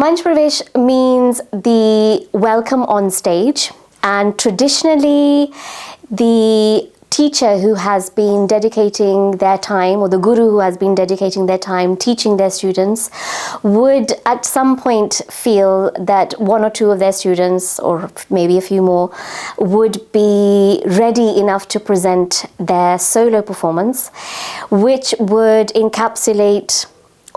Manch Pravesh means the welcome on stage, and traditionally the teacher who has been dedicating their time, or the guru who has been dedicating their time teaching their students, would at some point feel that one or two of their students, or maybe a few more, would be ready enough to present their solo performance, which would encapsulate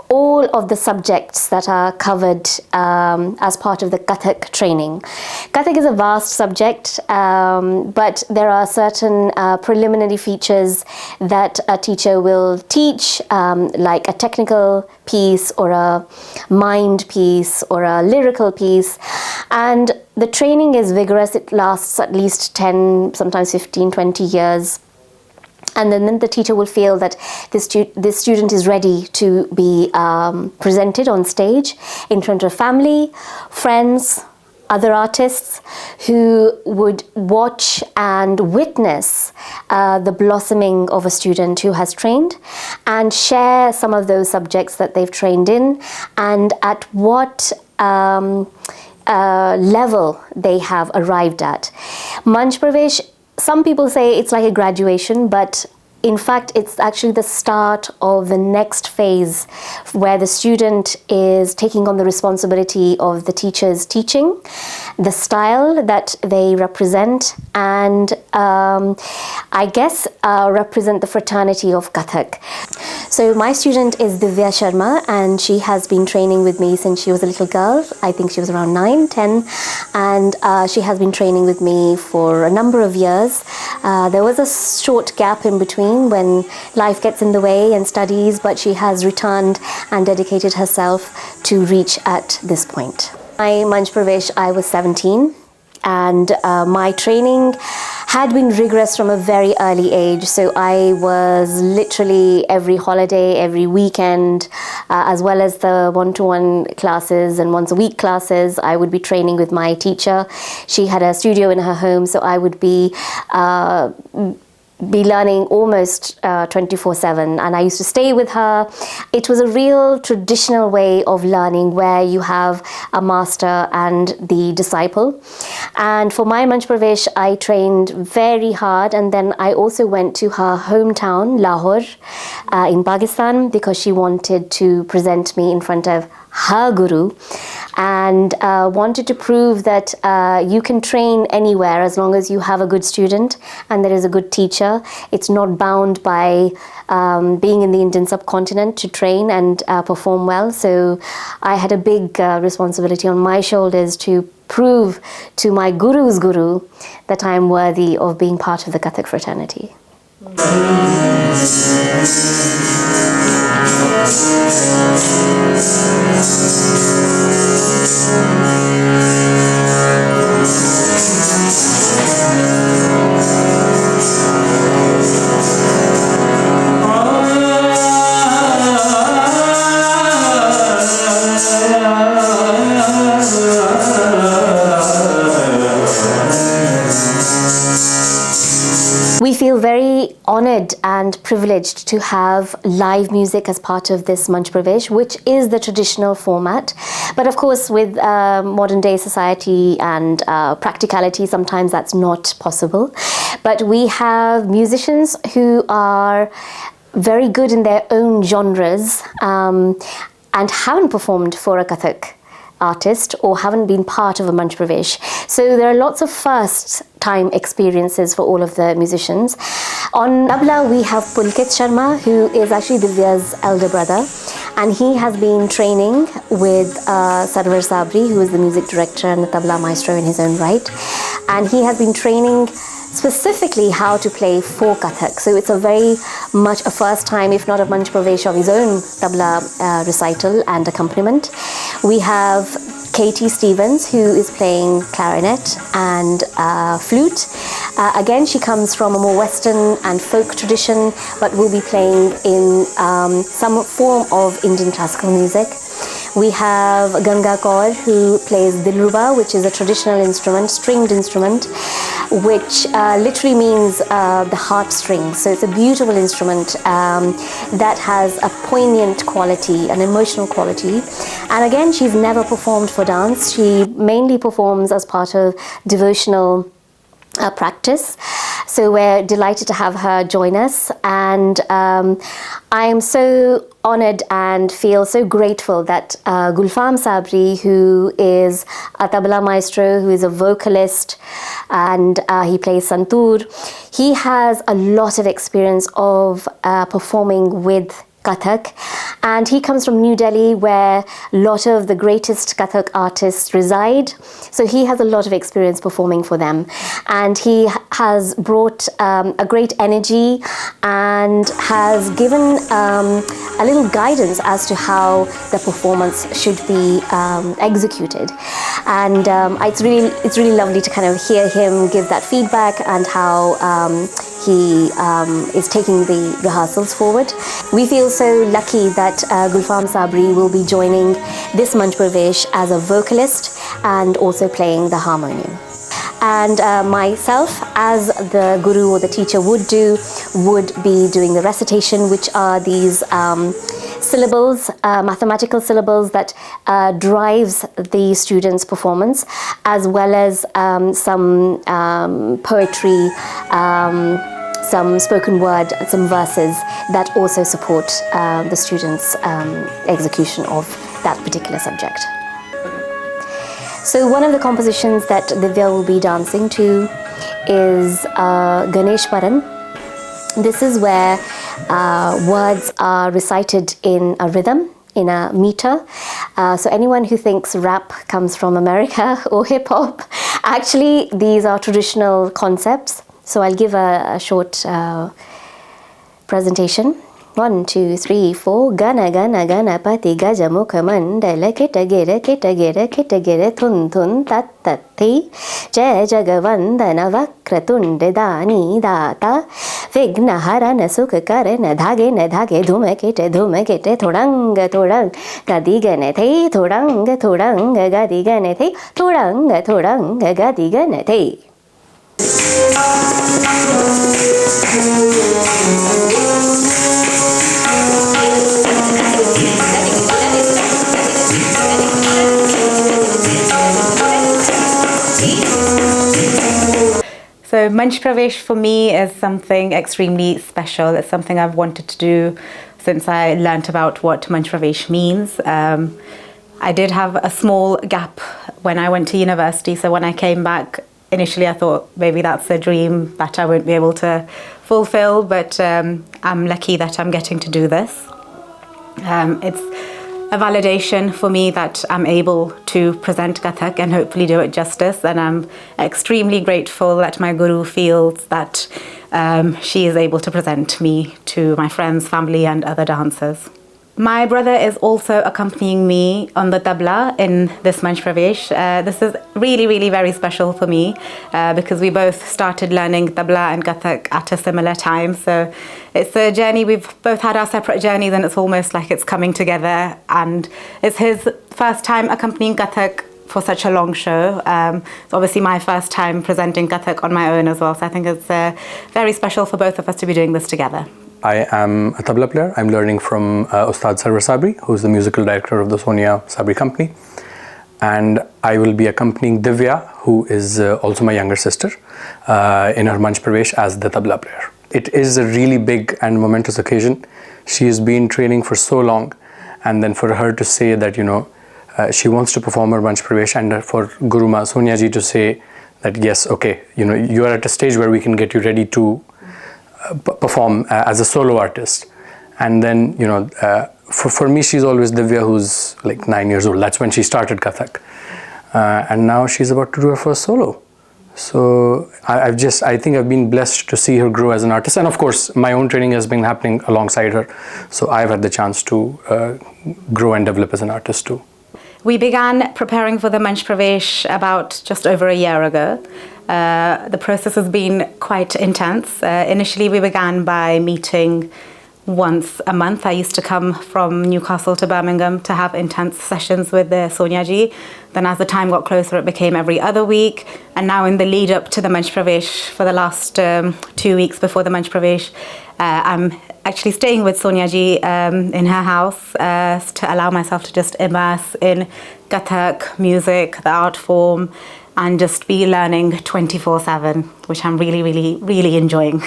all of the subjects that are covered as part of the Kathak training. Kathak is a vast subject, but there are certain preliminary features that a teacher will teach, like a technical piece or a mind piece or a lyrical piece. And the training is vigorous. It lasts at least 10, sometimes 15, 20 years. And then the teacher will feel that this student is ready to be presented on stage in front of family, friends, other artists who would watch and witness the blossoming of a student who has trained and share some of those subjects that they've trained in and at what level they have arrived at. Manch Pravesh, some people say it's like a graduation, but in fact, it's actually the start of the next phase where the student is taking on the responsibility of the teacher's teaching, the style that they represent, and I guess represent the fraternity of Kathak. So my student is Divya Sharma, and she has been training with me since she was a little girl. I think she was around 9, 10, and she has been training with me for a number of years. There was a short gap in between when life gets in the way and studies, but she has returned and dedicated herself to reach at this point. I, Manch Pravesh, I was 17, and my training had been rigorous from a very early age. So I was literally every holiday, every weekend, as well as the one-to-one classes and once-a-week classes, I would be training with my teacher. She had a studio in her home, so I would be learning almost 24/7, and I used to stay with her. It was a real traditional way of learning where you have a master and the disciple. And for my Manch Pravesh, I trained very hard, and then I also went to her hometown, Lahore, in Pakistan, because she wanted to present me in front of her guru, and wanted to prove that you can train anywhere as long as you have a good student and there is a good teacher. It's not bound by being in the Indian subcontinent to train and perform well. So I had a big responsibility on my shoulders to prove to my guru's guru that I am worthy of being part of the Kathak fraternity. We feel very honored and privileged to have live music as part of this Manch Pravesh, which is the traditional format. But of course, with modern day society and practicality, sometimes that's not possible. But we have musicians who are very good in their own genres and haven't performed for a Kathak artist or haven't been part of a Manch Pravesh. So there are lots of first time experiences for all of the musicians. On tabla we have Pulkit Sharma, who is actually Divya's elder brother, and he has been training with Sarwar Sabri, who is the music director and the tabla maestro in his own right, and he has been training specifically how to play for Kathak. So it's a very much a first time, if not a Manch Pravesh of his own tabla recital and accompaniment. We have Katie Stevens, who is playing clarinet and flute. Again, she comes from a more Western and folk tradition, but will be playing in some form of Indian classical music. We have Ganga Kaur, who plays Dilruba, which is a traditional instrument, stringed instrument, which literally means the heartstrings. So it's a beautiful instrument that has a poignant quality, an emotional quality. And again, she's never performed for dance. She mainly performs as part of devotional practice. So we're delighted to have her join us, and I am so honored and feel so grateful that Gulfam Sabri, who is a tabla maestro, who is a vocalist, and he plays santoor, he has a lot of experience of performing with Kathak, and he comes from New Delhi, where a lot of the greatest Kathak artists reside. So he has a lot of experience performing for them, and he has brought a great energy and has given a little guidance as to how the performance should be executed. And it's really lovely to kind of hear him give that feedback and how he is taking the rehearsals forward. We feel so lucky that Gulfam Sabri will be joining this Manch Pravesh as a vocalist and also playing the harmonium. And myself, as the guru or the teacher would be doing the recitation, which are these syllables, mathematical syllables that drives the students' performance, as well as some poetry, some spoken word, some verses that also support the students' execution of that particular subject. So one of the compositions that Divya will be dancing to is Ganesh Paran. This is where words are recited in a rhythm, in a meter. So anyone who thinks rap comes from America or hip hop, actually these are traditional concepts. So I'll give a short presentation. 1, 2, 3, 4. Gana gana gana pati gaja mukha mandala kita gira thun thun tat tat thi. Jai jagavandana vakratunde dani data. Vigna harana sukha karana dhage dhumekite thorang gadigane thi thorang gadigane thi thorang gadigane thi. So Manch Pravesh for me is something extremely special. It's something I've wanted to do since I learnt about what Manch Pravesh means. I did have a small gap when I went to university, so when I came back, initially I thought maybe that's a dream that I won't be able to fulfill, but I'm lucky that I'm getting to do this. It's a validation for me that I'm able to present Kathak and hopefully do it justice, and I'm extremely grateful that my guru feels that she is able to present me to my friends, family and other dancers. My brother is also accompanying me on the tabla in this Manch Pravesh. This is really very special for me because we both started learning tabla and Kathak at a similar time. So it's a journey, we've both had our separate journeys, and it's almost like it's coming together. And it's his first time accompanying Kathak for such a long show. It's obviously my first time presenting Kathak on my own as well. So I think it's very special for both of us to be doing this together. I am a tabla player. I'm learning from Ustad Sarwar Sabri, who's the musical director of the Sonia Sabri company. And I will be accompanying Divya, who is also my younger sister, in her Manch Pravesh as the tabla player. It is a really big and momentous occasion. She has been training for so long, and then for her to say that, she wants to perform her Manch Pravesh, and for Guru Ma Sonia ji to say that, yes, okay, you are at a stage where we can get you ready to perform as a solo artist. And then for me, she's always Divya, who's like 9 years old. That's when she started Kathak, and now she's about to do her first solo. So I think I've been blessed to see her grow as an artist, and of course my own training has been happening alongside her, so I've had the chance to grow and develop as an artist too. We began preparing for the Manch Pravesh about just over a year ago. The process has been quite intense. Initially we began by meeting once a month. I used to come from Newcastle to Birmingham to have intense sessions with the Sonia ji. Then as the time got closer, it became every other week. And now in the lead up to the Manch Pravesh, for the last 2 weeks before the Manch Pravesh, I'm actually staying with Sonia ji in her house to allow myself to just immerse in Kathak music, the art form, and just be learning 24/7, which I'm really, really, really enjoying.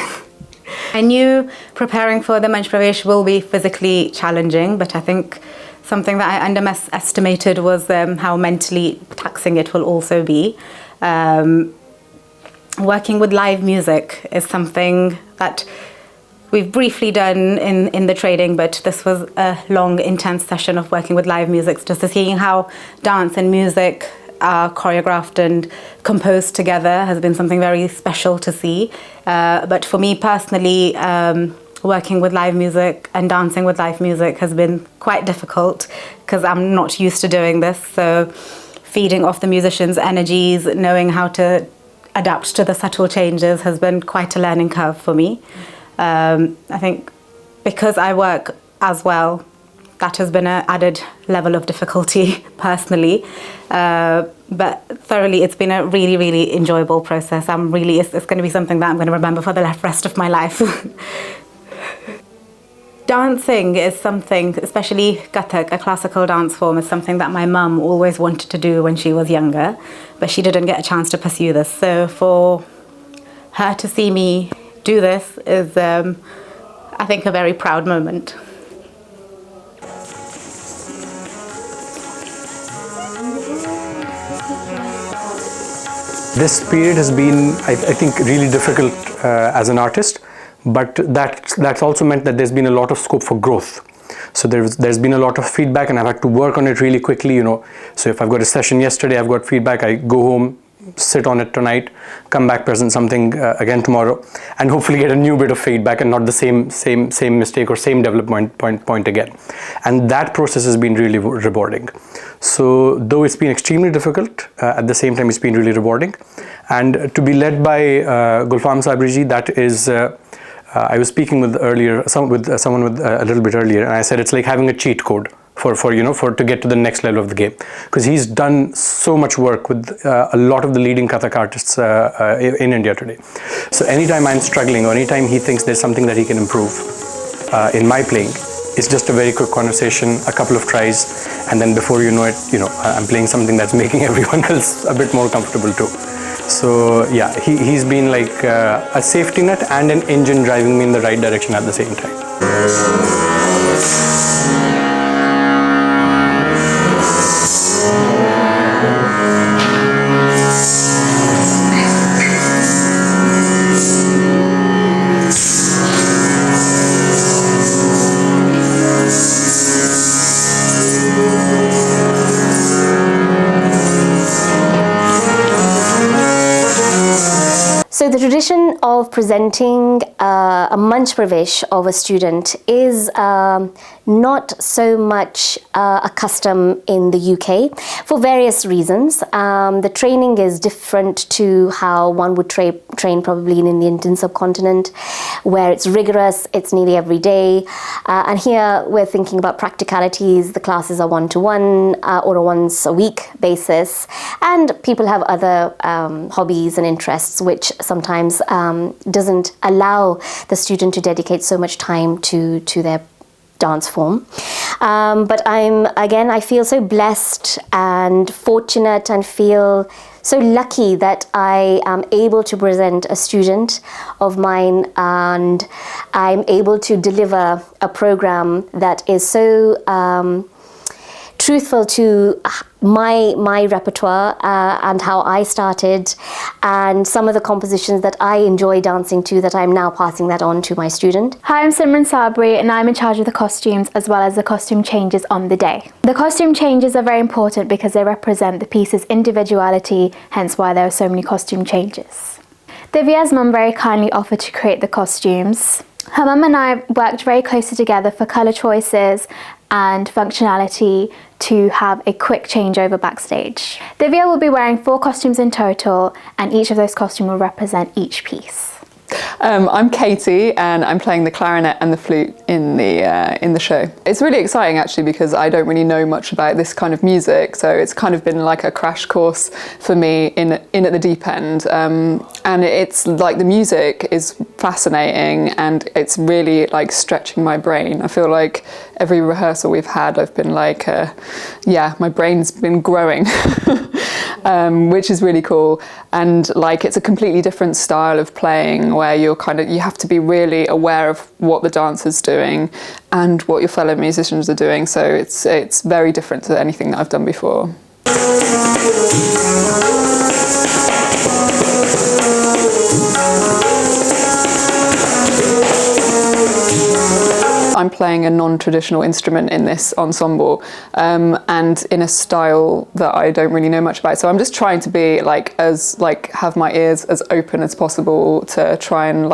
I knew preparing for the Manch Pravesh will be physically challenging, but I think something that I underestimated was how mentally taxing it will also be. Working with live music is something that we've briefly done in the training, but this was a long, intense session of working with live music, just to seeing how dance and music are choreographed and composed together has been something very special to see. But for me personally, working with live music and dancing with live music has been quite difficult because I'm not used to doing this. So feeding off the musicians' energies, knowing how to adapt to the subtle changes has been quite a learning curve for me. I think because I work as well, that has been an added level of difficulty personally. But thoroughly, it's been a really, really enjoyable process. It's going to be something that I'm going to remember for the rest of my life. Dancing is something, especially Kathak, a classical dance form, is something that my mum always wanted to do when she was younger, but she didn't get a chance to pursue this. So for her to see me do this is, I think, a very proud moment. This period has been, I think, really difficult as an artist, but that's also meant that there's been a lot of scope for growth. So there's been a lot of feedback, and I've had to work on it really quickly, you know. So if I've got a session yesterday, I've got feedback, I go home, sit on it tonight, come back, present something again tomorrow, and hopefully get a new bit of feedback and not the same mistake or same development point again. And that process has been really rewarding. So though it's been extremely difficult, at the same time it's been really rewarding. And to be led by Gulfam Sabriji, that is, I was speaking with someone a little bit earlier, and I said it's like having a cheat code for to get to the next level of the game, because he's done so much work with a lot of the leading Kathak artists in India today. So anytime I'm struggling, or anytime he thinks there's something that he can improve in my playing, it's just a very quick conversation, a couple of tries, and then before you know it, I'm playing something that's making everyone else a bit more comfortable too. So yeah, he's been like a safety net and an engine driving me in the right direction at the same time. So the tradition of presenting a Manch Pravesh of a student is not so much a custom in the UK for various reasons. The training is different to how one would train probably in the Indian subcontinent, where it's rigorous, it's nearly every day. And here we're thinking about practicalities. The classes are one-to-one or a once-a-week basis. And people have other hobbies and interests, which sometimes doesn't allow the student to dedicate so much time to their dance form. But I feel so blessed and fortunate and feel so lucky that I am able to present a student of mine, and I'm able to deliver a program that is so truthful to my repertoire and how I started, and some of the compositions that I enjoy dancing to, that I'm now passing that on to my student. Hi, I'm Simran Sabri, and I'm in charge of the costumes as well as the costume changes on the day. The costume changes are very important because they represent the piece's individuality, hence why there are so many costume changes. Divya's mum very kindly offered to create the costumes. Her mum and I worked very closely together for colour choices and functionality to have a quick changeover backstage. Divya will be wearing 4 costumes in total, and each of those costumes will represent each piece. I'm Katie, and I'm playing the clarinet and the flute in the show. It's really exciting actually because I don't really know much about this kind of music, so it's kind of been like a crash course for me in at the deep end. And it's like the music is fascinating, and it's really like stretching my brain. I feel like every rehearsal we've had, I've been like, yeah, my brain's been growing. Which is really cool, and like it's a completely different style of playing where you have to be really aware of what the dancer's doing and what your fellow musicians are doing, so it's very different to anything that I've done before. I'm playing a non-traditional instrument in this ensemble, and in a style that I don't really know much about. So I'm just trying to be have my ears as open as possible to try and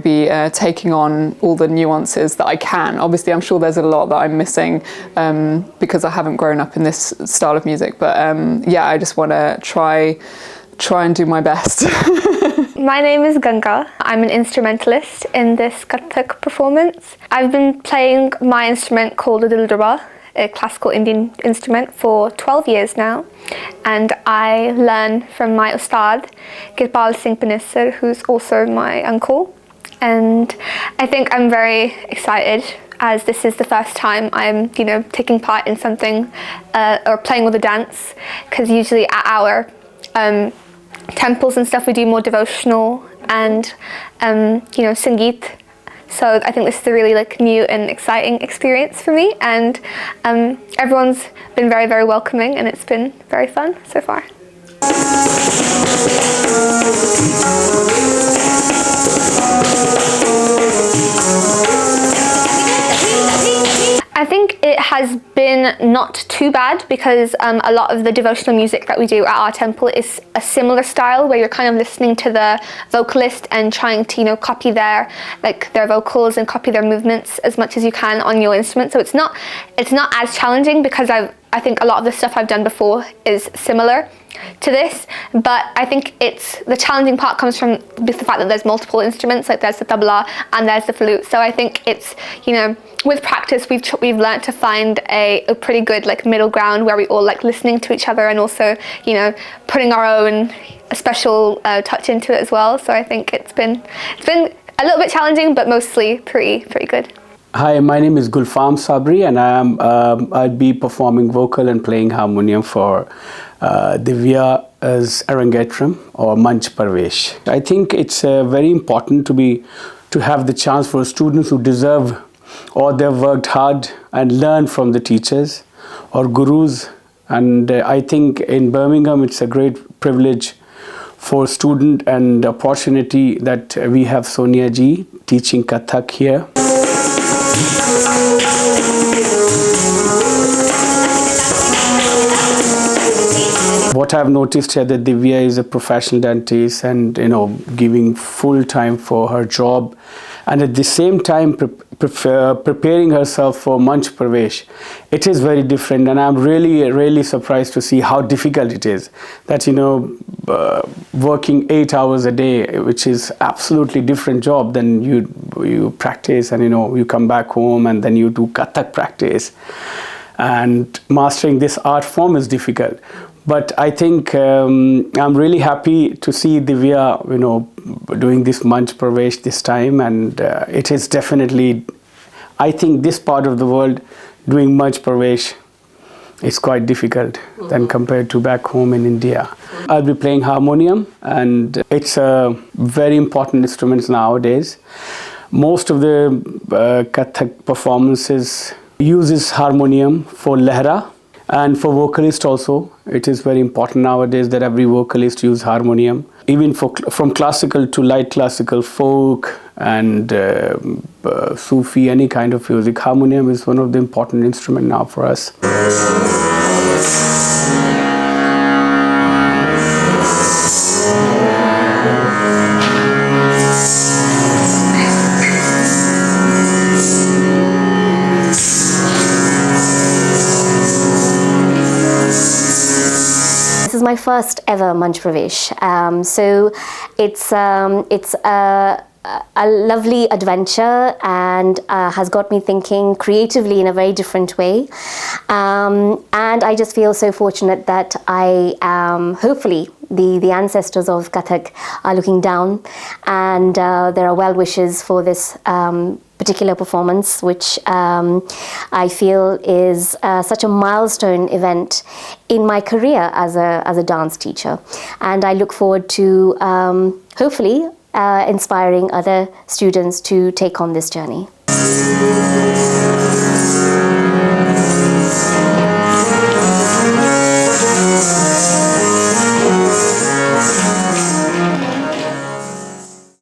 be taking on all the nuances that I can. Obviously, I'm sure there's a lot that I'm missing because I haven't grown up in this style of music. But yeah, I just want to try and do my best. My name is Ganga. I'm an instrumentalist in this Kathak performance. I've been playing my instrument called the Dilruba, a classical Indian instrument, for 12 years now. And I learn from my Ustad, Kirpal Singh Panissar, who's also my uncle. And I think I'm very excited as this is the first time I'm, taking part in something or playing with a dance, because usually at our temples and stuff we do more devotional and sangeet, so I think this is a really new and exciting experience for me, and everyone's been very, very welcoming, and it's been very fun so far. I think it has been not too bad because a lot of the devotional music that we do at our temple is a similar style where you're kind of listening to the vocalist and trying to copy their vocals and copy their movements as much as you can on your instrument. So it's not as challenging because I think a lot of the stuff I've done before is similar to this, but I think the challenging part comes from the fact that there's multiple instruments, like there's the tabla and there's the flute. So I think it's, with practice we've learned to find a pretty good middle ground where we all listening to each other and also putting our own special touch into it as well. So I think it's been a little bit challenging, but mostly pretty good. Hi, my name is Gulfam Sabri, and I'll be performing vocal and playing harmonium for Divya as Arangetram or Manch Pravesh. I think it's very important to have the chance for students who deserve or they've worked hard and learn from the teachers or gurus. And I think in Birmingham it's a great privilege for student and opportunity that we have Sonia ji teaching Kathak here. What I've noticed here that Divya is a professional dentist and giving full time for her job, and at the same time preparing herself for Manch Pravesh. It is very different, and I'm really surprised to see how difficult it is. That working 8 hours a day, which is absolutely different job than you practice, and you come back home and then you do Kathak practice, and mastering this art form is difficult. But I think I'm really happy to see Divya, doing this Manch Pravesh this time, and it is definitely, I think this part of the world doing Manch Pravesh is quite difficult than compared to back home in India. I'll be playing harmonium, and it's a very important instrument nowadays. Most of the Kathak performances uses harmonium for lehra. And for vocalist also, it is very important nowadays that every vocalist use harmonium. Even from classical to light classical, folk and Sufi, any kind of music, harmonium is one of the important instruments now for us. is my first ever Manch Pravesh. So it's a lovely adventure and has got me thinking creatively in a very different way. And I just feel so fortunate that I am, hopefully, the ancestors of Kathak are looking down, and there are well wishes for this particular performance, which I feel is such a milestone event in my career as a dance teacher. And I look forward to hopefully inspiring other students to take on this journey.